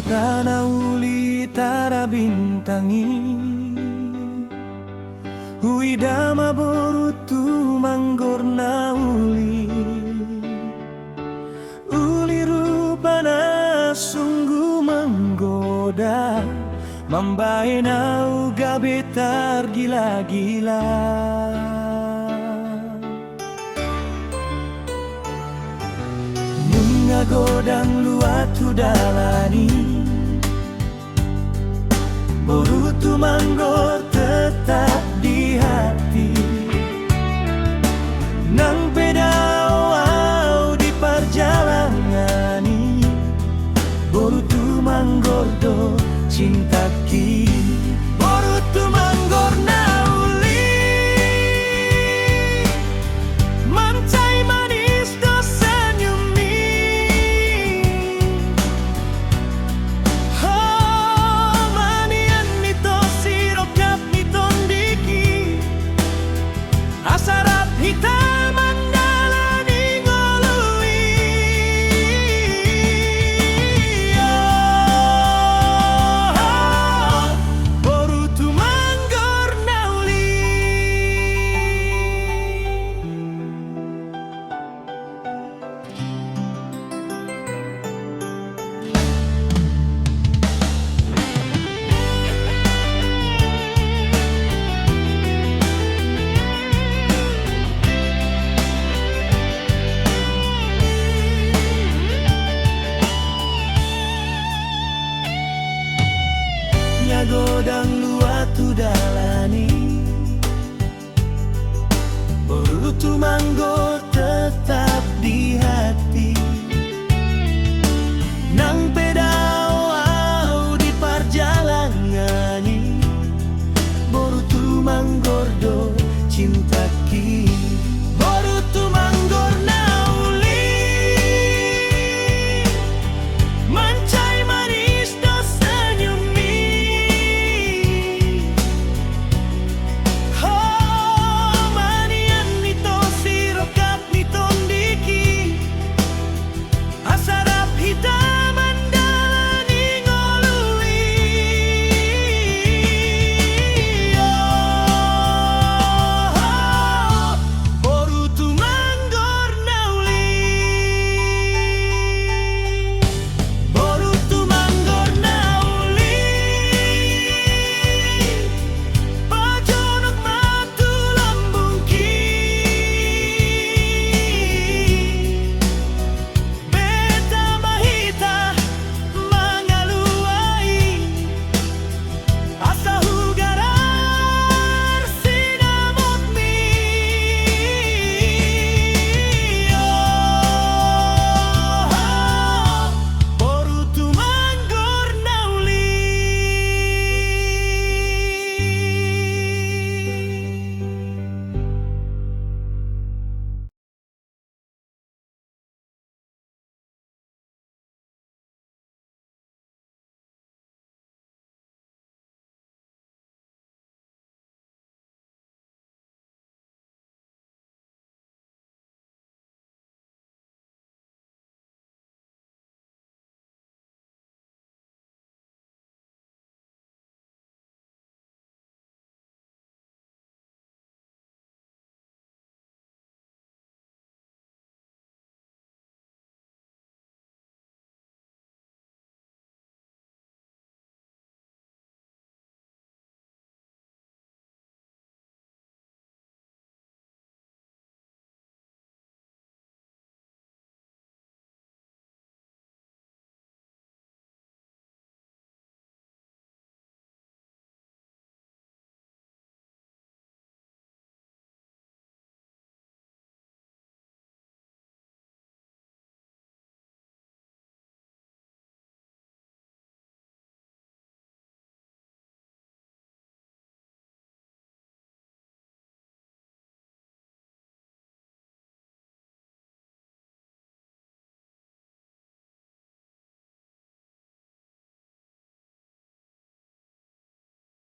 tanah uli tara bintangi hui dama borutu manggorna uli rupana sungguh menggoda mambaena uga betar gila-gila. Godang luatu dalani borutu manggor tetap di hati nang pedao di perjalangani borutu manggor do cinta ki borutu manggor nauli mancai manis do senyumi asarap hitam mandalani ngolui borutu manggor nauli. Godang luatu dalani borutu manggor